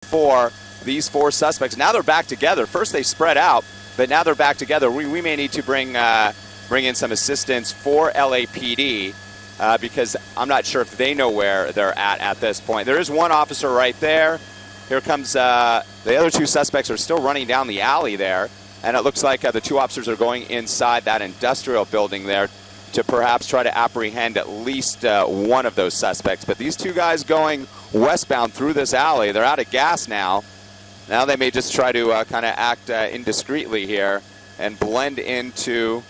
for these four suspects. Now they're back together. First they spread out, but now they're back together. We may need to bring in some assistance for LAPD because I'm not sure if they know where they're at this point. There is one officer right there. Here comes the other two suspects are still running down the alley there, and it looks like the two officers are going inside that industrial building there to perhaps try to apprehend at least one of those suspects. But these two guys going westbound through this alley, they're out of gas now. Now they may just try to kind of act indiscreetly here and blend into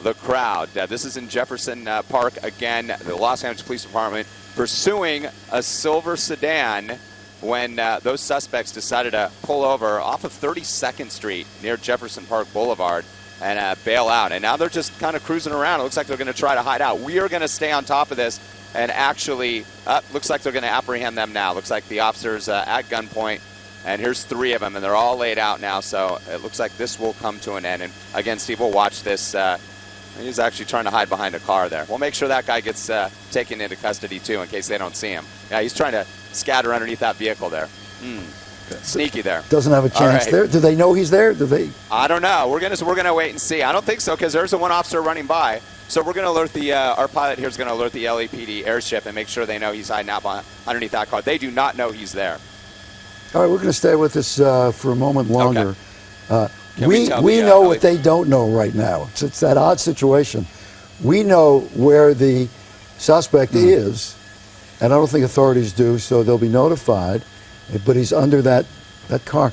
the crowd. This is in Jefferson Park again. The Los Angeles Police Department pursuing a silver sedan when those suspects decided to pull over off of 32nd Street near Jefferson Park Boulevard and bail out. And now they're just kind of cruising around. It looks like they're going to try to hide out. We are going to stay on top of this and actually, looks like they're going to apprehend them now. Looks like the officers at gunpoint. And here's three of them, and they're all laid out now. So it looks like this will come to an end. And again, Steve, we'll watch this. He's actually trying to hide behind a car there. We'll make sure that guy gets taken into custody, too, in case they don't see him. Yeah, he's trying to scatter underneath that vehicle there. Sneaky there. Doesn't have a chance there. Do they know he's there? Do they? I don't know. We're gonna wait and see. I don't think so because there's a one officer running by. So we're going to alert the our pilot here is going to alert the LAPD airship and make sure they know he's hiding out underneath that car. They do not know he's there. All right, we're going to stay with this for a moment longer. Okay. We know what they don't know right now. It's that odd situation. We know where the suspect is, and I don't think authorities do, so they'll be notified. But he's under that car.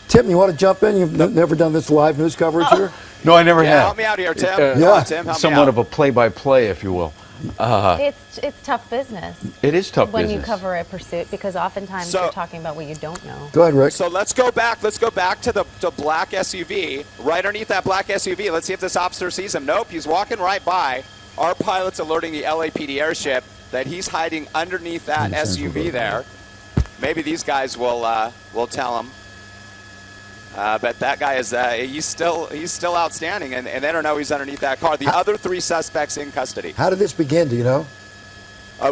Tim, you want to jump in? You've never done this live news coverage here? No, I never have. Help me out here, Tim. Tim, help me Somewhat out. of a play-by-play, if you will. It's tough business. It is tough when business. you cover a pursuit because oftentimes you're talking about what you don't know. Go ahead, Rick. So let's go back to the black SUV. Right underneath that black SUV. Let's see if this officer sees him. Nope, he's walking right by. Our pilot's alerting the LAPD airship that he's hiding underneath that SUV there. Maybe these guys will tell him. But that guy is he's still outstanding, and they don't know he's underneath that car. The other three suspects in custody. How did this begin? Do you know?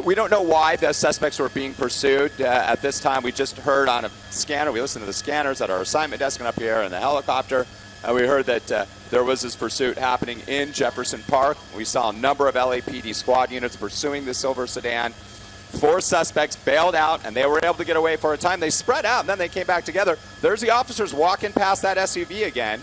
We don't know why the suspects were being pursued at this time. We just heard on a scanner. We listened to the scanners at our assignment desk and up here in the helicopter. We heard that there was this pursuit happening in Jefferson Park. We saw a number of LAPD squad units pursuing the silver sedan. 4 suspects bailed out, and they were able to get away for a time. They spread out, and then they came back together. There's the officers walking past that SUV again.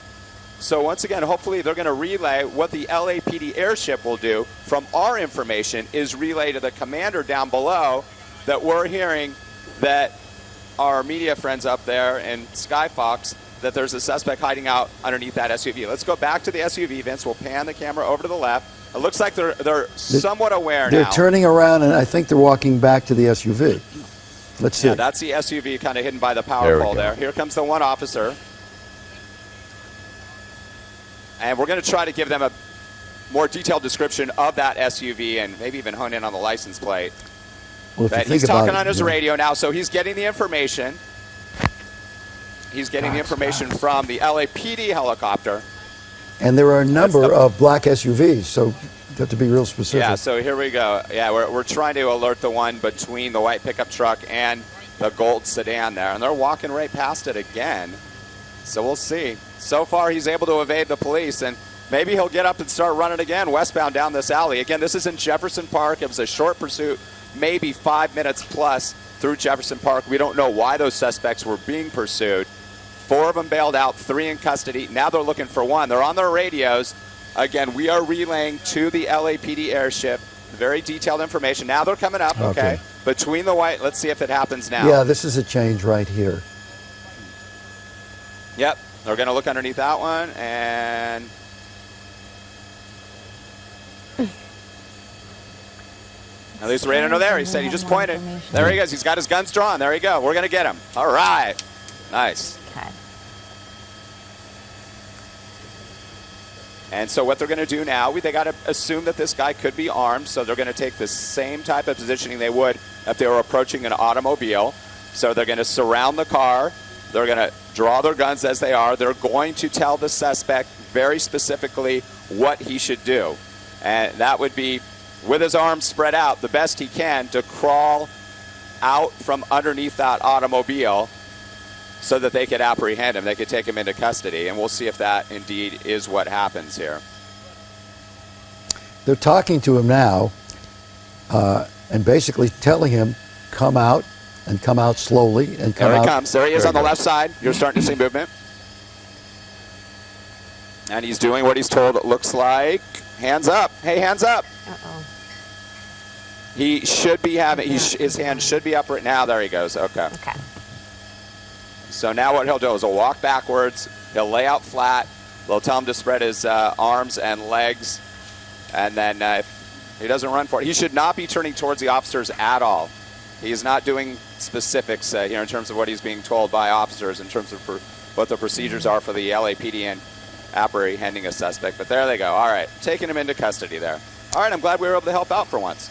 So once again, hopefully they're going to relay what the LAPD airship will do. From our information is relay to the commander down below that we're hearing that our media friends up there in Skyfox, that there's a suspect hiding out underneath that SUV. Let's go back to the SUV, Vince. We'll pan the camera over to the left. It looks like they're somewhat aware now. They're turning around, and I think they're walking back to the SUV. Let's see. Yeah, that's the SUV kind of hidden by the power pole there. Here comes the one officer. And we're going to try to give them a more detailed description of that SUV and maybe even hone in on the license plate. Well, But he's talking on his radio now, so he's getting the information. He's getting the information from the LAPD helicopter. And there are a number of black SUVs, so you have to be real specific. Yeah, so here we go. Yeah, we're trying to alert the one between the white pickup truck and the gold sedan there. And they're walking right past it again. So we'll see. So far, he's able to evade the police, and maybe he'll get up and start running again westbound down this alley. Again, this is in Jefferson Park. It was a short pursuit, maybe 5 minutes plus through Jefferson Park. We don't know why those suspects were being pursued. 4 of them bailed out, 3 in custody. Now they're looking for one. They're on their radios. Again, we are relaying to the LAPD airship very detailed information. Now they're coming up, okay. Between the white, let's see if it happens now. Yeah, this is a change right here. Yep, they're going to look underneath that one, and at least the radar there. He said he just pointed. There he goes. He's got his guns drawn. There you go. We're going to get him. All right. Nice. Okay. And so what they're going to do now, they got to assume that this guy could be armed, so they're going to take the same type of positioning they would if they were approaching an automobile. So they're going to surround the car. They're going to draw their guns as they are. They're going to tell the suspect very specifically what he should do. And that would be, with his arms spread out, the best he can to crawl out from underneath that automobile so that they could apprehend him. They could take him into custody, and we'll see if that indeed is what happens here. They're talking to him now and basically telling him, come out and come out slowly and come There out. he comes. There he is Very on the good. left side. You're starting to see movement. And he's doing what he's told, it looks like. Hands up. Hey, hands up. Uh-oh. He should be having, his hand should be up right now. There he goes. Okay. Okay. So now what he'll do is he'll walk backwards. He'll lay out flat. They'll tell him to spread his arms and legs. And then if he doesn't run for it, he should not be turning towards the officers at all. He is not doing specifics here in terms of what he's being told by officers in terms of what the procedures are for the LAPD and apprehending a suspect. But there they go. All right, taking him into custody there. All right, I'm glad we were able to help out for once.